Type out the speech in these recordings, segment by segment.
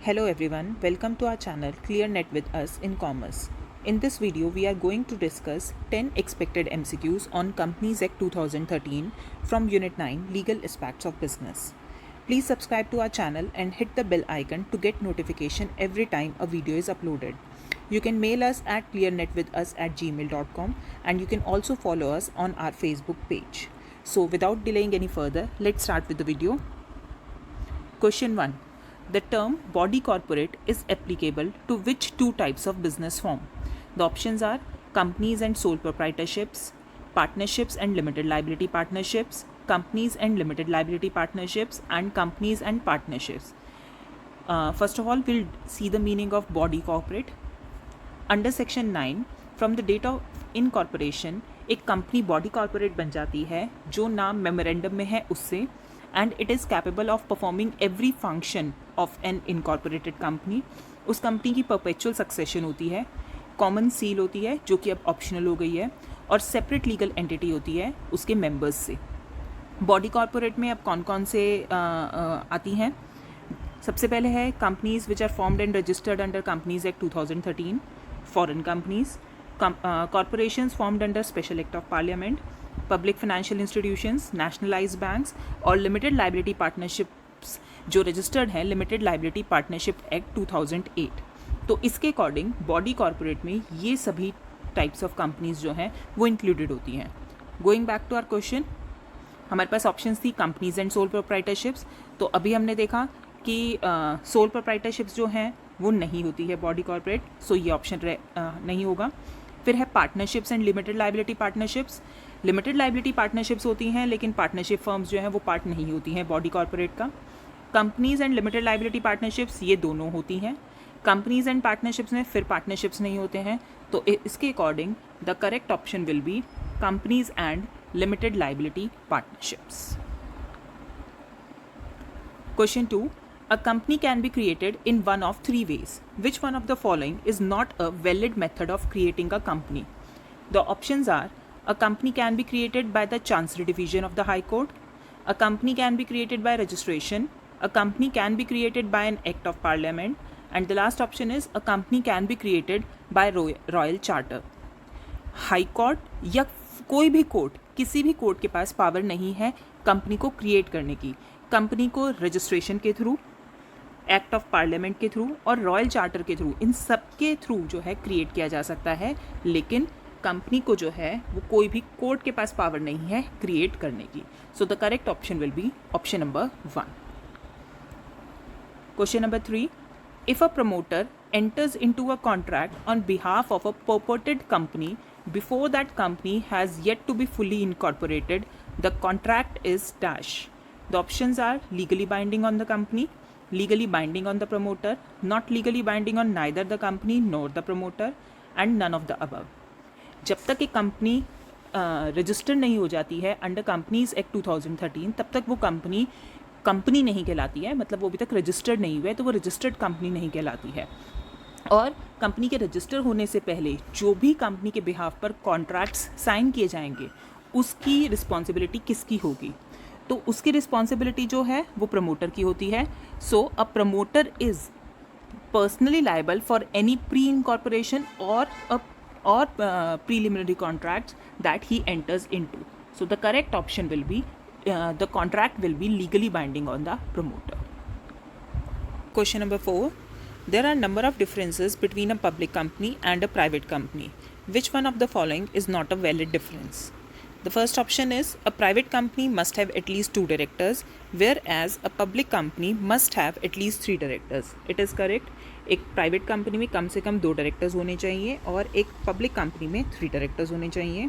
Hello everyone, welcome to our channel ClearNet with us in Commerce. In this video, we are going to discuss 10 expected MCQs on Companies Act 2013 from Unit 9 Legal Aspects of Business. Please subscribe to our channel and hit the bell icon to get notification every time a video is uploaded. You can mail us at clearnetwithus@gmail.com and you can also follow us on our Facebook page. So without delaying any further, let's start with the video. Question 1. The term body corporate is applicable to which two types of business form? The options are companies and sole proprietorships, partnerships and limited liability partnerships, companies and limited liability partnerships, and companies and partnerships. First of all, we'll see the meaning of body corporate. Under section 9, from the date of incorporation, एक company body corporate बन जाती है जो नाम memorandum में है उससे, and it is capable of performing every function of an incorporated company. उस कंपनी की परपेचुअल सक्सेशन होती है, कॉमन सील होती है जो कि अब ऑप्शनल हो गई है, और सेपरेट लीगल एंटिटी होती है उसके मेंबर्स से. बॉडी कॉर्पोरेट में अब कौन कौन से आती हैं? सबसे पहले है companies which are formed and registered under companies act 2013, foreign companies, corporations formed under Special Act of Parliament, public financial institutions, nationalized banks और limited liability partnerships जो registered हैं Limited Liability Partnership Act 2008. तो इसके according body corporate में ये सभी types of companies जो हैं वो इंक्लूडेड होती हैं. Going back to our question, हमारे पास ऑप्शंस थी कंपनीज एंड सोल प्रोप्राइटरशिप्स. तो अभी हमने देखा कि सोल प्रोप्राइटरशिप्स जो हैं वो नहीं होती है बॉडी कॉर्पोरेट, सो ये ऑप्शन नहीं होगा. फिर है partnerships and limited liability partnerships. Limited liability partnerships होती हैं लेकिन पार्टनरशिप फर्म्स जो हैं वो पार्ट नहीं होती हैं बॉडी कॉर्पोरेट का. Companies and limited liability partnerships ये दोनों होती हैं. कंपनीज एंड पार्टनरशिप्स में फिर पार्टनरशिप्स नहीं होते हैं. तो इसके according the correct option will B companies and limited liability partnerships. Question 2. A company can be created in one of three ways. Which one of the following is not a valid method of creating a company? The options are a company can be created by the Chancery Division of the High Court, a company can be created by registration, a company can be created by an Act of Parliament, and the last option is a company can be created by Royal Charter. High court या कोई भी court, किसी भी court के पास power नहीं है company को create करने की. कंपनी को रजिस्ट्रेशन के थ्रू, एक्ट ऑफ पार्लियामेंट के थ्रू और रॉयल चार्टर के थ्रू, इन सब के थ्रू जो है क्रिएट किया जा सकता है, लेकिन कंपनी को जो है वो कोई भी कोर्ट के पास पावर नहीं है क्रिएट करने की. सो the correct option will B option number 1. Question number 3. If a promoter enters into a contract on behalf of a purported company before that company has yet to be fully incorporated, the contract is dash. The options are legally binding on the company, legally binding on the promoter, not legally binding on neither the company nor the promoter, and none of the above. जब तक एक company register नहीं हो जाती है under companies act 2013, तब तक वो कंपनी नहीं कहलाती है. मतलब वो अभी तक रजिस्टर्ड नहीं हुआ है तो वो रजिस्टर्ड कंपनी नहीं कहलाती है. और कंपनी के रजिस्टर होने से पहले जो भी कंपनी के बिहाफ पर कॉन्ट्रैक्ट्स साइन किए जाएंगे उसकी रिस्पॉन्सिबिलिटी किसकी होगी? तो उसकी रिस्पॉन्सिबिलिटी जो है वो प्रमोटर की होती है. So a promoter is personally liable for any pre incorporation और preliminary contracts that he enters into. So the correct option will be the contract will be legally binding on the promoter. Question number 4. There are a number of differences between a public company and a private company. Which one of the following is not a valid difference? The first option is a private company must have at least 2 directors, whereas a public company must have at least 3 directors. It is correct. एक private company में कम से कम 2 directors होने चाहिए और एक public company में 3 directors होने चाहिए.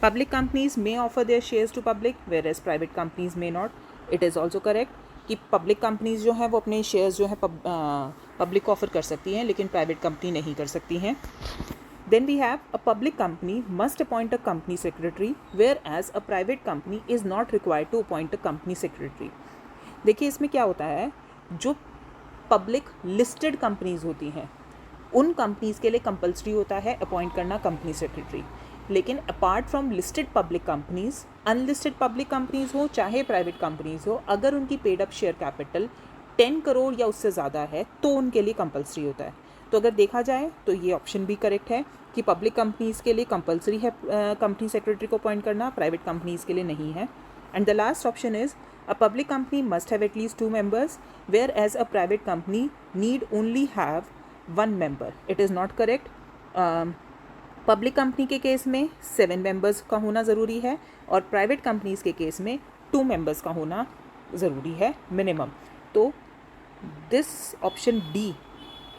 Public companies may offer their shares to public whereas private companies may not. It is also correct कि पब्लिक कंपनीज जो हैं वो अपने शेयर्स जो है पब्लिक ऑफर कर सकती हैं लेकिन प्राइवेट कंपनी नहीं कर सकती हैं. Then we have a public company must appoint a company secretary, whereas a private company is not required to appoint a company secretary. देखिए इसमें क्या होता है, जो पब्लिक लिस्टेड कंपनीज होती हैं उन कंपनीज के लिए कंपलसरी होता है अपॉइंट करना कंपनी सेक्रेटरी. लेकिन apart from listed public companies, unlisted public companies हो चाहे प्राइवेट कंपनीज हो, अगर उनकी paid up share capital 10 crore या उससे ज़्यादा है तो उनके लिए कंपलसरी होता है। तो अगर देखा जाए तो ये ऑप्शन भी करेक्ट है कि पब्लिक कंपनीज़ के लिए कंपलसरी है कंपनी सेक्रेटरी को अपॉइंट करना, प्राइवेट कंपनीज़ के लिए नहीं है। And the last option is a public company must have at least 2 members, whereas a private company need only have 1 member. It is not correct. Public company के case में 7 members का होना ज़रूरी है और प्राइवेट कंपनीज़ के case में 2 members का होना ज़रूरी है मिनिमम। तो this option D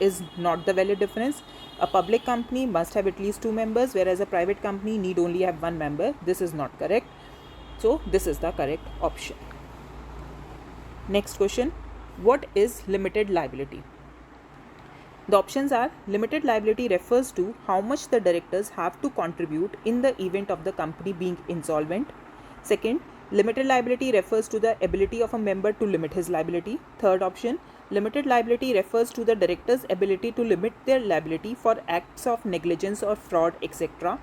is not the valid difference. A public company must have at least 2 members, whereas a private company need only have 1 member. This is not correct. So this is the correct option. Next question, what is limited liability? The options are: limited liability refers to how much the directors have to contribute in the event of the company being insolvent. Second, limited liability refers to the ability of a member to limit his liability. Third option, limited liability refers to the director's ability to limit their liability for acts of negligence or fraud, etc.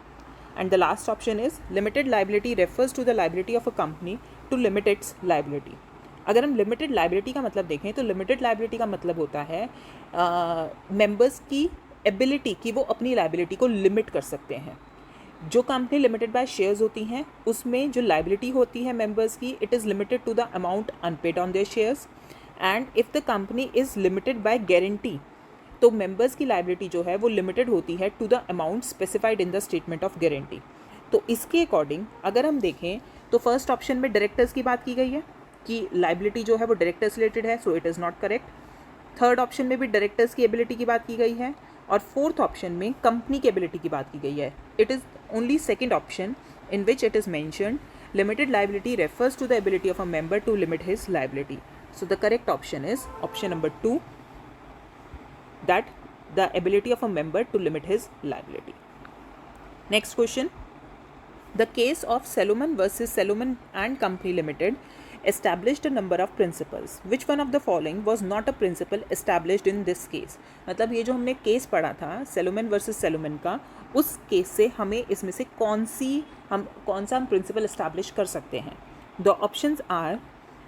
And the last option is limited liability refers to the liability of a company to limit its liability. अगर हम limited liability का मतलब देखें तो limited liability का मतलब होता है मेंबर्स की एबिलिटी कि वो अपनी लाइबिलिटी को लिमिट कर सकते हैं। जो कंपनी लिमिटेड बाय शेयर्स होती हैं उसमें जो लाइबिलिटी होती है मेंबर्स की, it is limited to the amount unpaid on their shares. And if the company is limited by guarantee तो मेंबर्स की लाइबिलिटी जो है वो लिमिटेड होती है to the amount specified in the statement of guarantee. तो इसके अकॉर्डिंग अगर हम देखें तो फर्स्ट ऑप्शन में डायरेक्टर्स की बात की गई है कि लाइबिलिटी जो है वो डायरेक्टर्स रिलेटेड है, so it is not correct. Third option में भी डायरेक्टर्स की एबिलिटी की बात की गई है और फोर्थ ऑप्शन में कंपनी की एबिलिटी की बात की गई है। It is only second option in which it is mentioned limited liability refers to the ability of a member to limit his liability. So the correct option is option number 2, that the ability of a member to limit his liability. Next question, the case of Salomon versus Salomon and Company Limited established a number of principles. Which one of the following was not a principle established in this case? मतलब ये जो हमने case पढ़ा था Salomon versus Salomon का, उस case से हमें इसमें से कौन सा हम प्रिंसिपल एस्टैब्लिश कर सकते हैं? The options are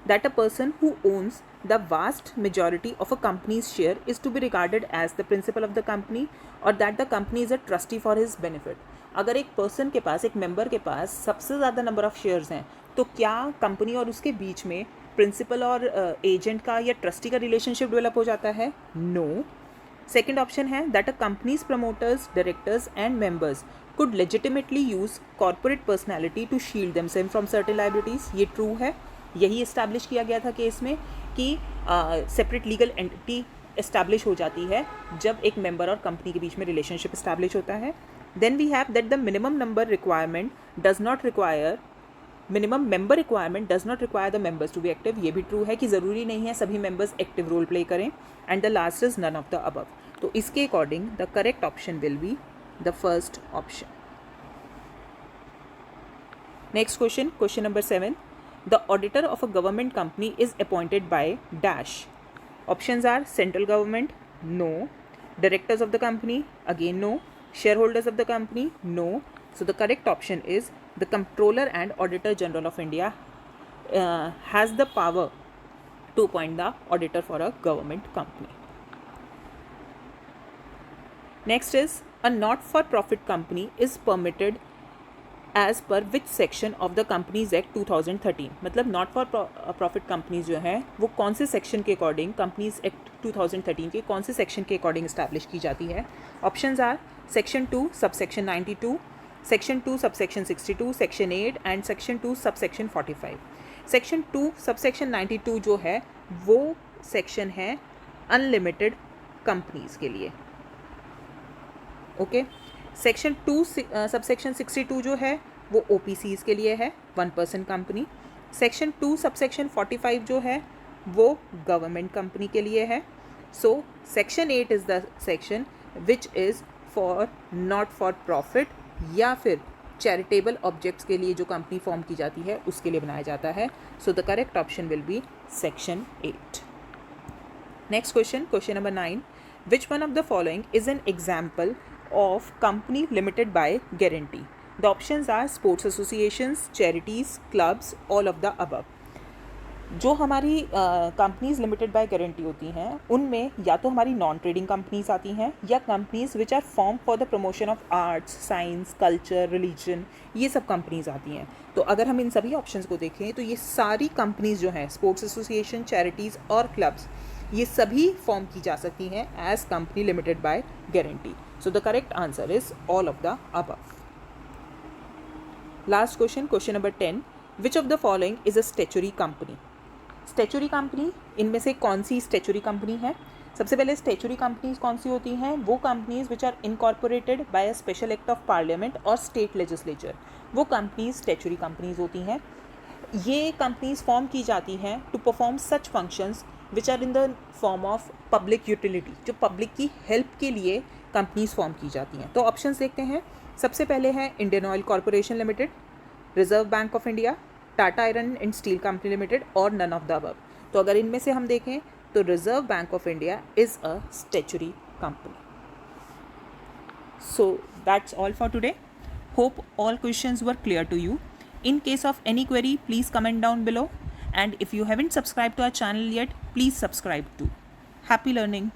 that a person who owns the vast majority of a company's share is to be regarded as the principal of the company, or that the company is a trustee for his benefit. अगर एक person के पास, एक member के पास सबसे ज़्यादा number of shares हैं तो क्या कंपनी और उसके बीच में प्रिंसिपल और एजेंट का या ट्रस्टी का रिलेशनशिप डेवलप हो जाता है? नो। सेकेंड ऑप्शन है that a company's promoters, directors and members could legitimately use corporate personality to shield themselves from certain liabilities. ये ट्रू है, यही इस्टेब्लिश किया गया था केस में कि सेपरेट लीगल एंटिटी इस्टेब्लिश हो जाती है जब एक मेंबर और कंपनी के बीच में रिलेशनशिप इस्टेब्लिश होता है। Then we have that the minimum member requirement does not require the members to be active. ये भी ट्रू है कि ज़रूरी नहीं है सभी मेंबर्स एक्टिव रोल प्ले करें। And the last is none of the above. तो इसके according the correct option will be the first option. Next question, question number 7, the auditor of a government company is appointed by dash. Options are central government, no; directors of the company, again no; shareholders of the company, no. So the correct option is the Comptroller and Auditor General of India has the power to appoint the auditor for a government company. Next is a not-for-profit company is permitted as per which section of the companies act 2013। मतलब not for profit companies जो है वो कौन से section के according, companies act 2013 के कौन से सेक्शन के अकॉर्डिंग इस्टेब्लिश की जाती है? Options are section 2 subsection 92, section 2 subsection 62, section 8 and section 2 subsection 45। Section 2 subsection 92 जो है वो सेक्शन है अनलिमिटेड कंपनीज के लिए। ओके। सेक्शन 2 सबसेक्शन 62 जो है वो OPCs के लिए है, 1 पर्सन कंपनी। सेक्शन 2 सबसेक्शन 45 जो है वो गवर्नमेंट कंपनी के लिए है। So section 8 is the section which is for not for profit या फिर चैरिटेबल ऑब्जेक्ट्स के लिए जो कंपनी फॉर्म की जाती है उसके लिए बनाया जाता है। सो the correct option will B section 8। Next question, question number 9, which one of the following is an example of company limited by guarantee? The options are sports associations, charities, clubs, all of the above. जो हमारी companies limited by guarantee होती हैं उनमें या तो हमारी non trading companies आती हैं या companies which are form for the promotion of arts, science, culture, religion, ये सब कंपनीज आती हैं। तो अगर हम इन सभी ऑप्शंस को देखें तो ये सारी कंपनीज जो हैं, स्पोर्ट्स एसोसिएशन, चैरिटीज़ और क्लब्स, ये सभी फॉर्म की जा सकती हैं as company limited by guarantee. So the correct answer is all of the above. Last question, question number 10, which of the following is a statutory company? Statutory company, इनमें से कौन सी स्टैच्यूरी कंपनी है? सबसे पहले स्टैच्यूरी कंपनीज कौन सी होती हैं? वो companies which are incorporated by a special act of parliament और स्टेट लेजिस्लेचर, वो कंपनीज स्टैच्यूरी कंपनीज होती हैं। ये कंपनीज फॉर्म की जाती हैं to perform such functions which are in the form of public utility, जो पब्लिक की हेल्प के लिए कंपनीज फॉर्म की जाती हैं। तो ऑप्शंस देखते हैं। सबसे पहले है Indian oil corporation limited, reserve bank of India, Tata iron and steel company limited और नन ऑफ द अबव। तो अगर इनमें से हम देखें तो reserve bank of India is a statutory company. So that's all for today. Hope all questions were clear to you. In case of any query, please comment down below. And if you haven't subscribed to our channel yet, please subscribe too. Happy learning.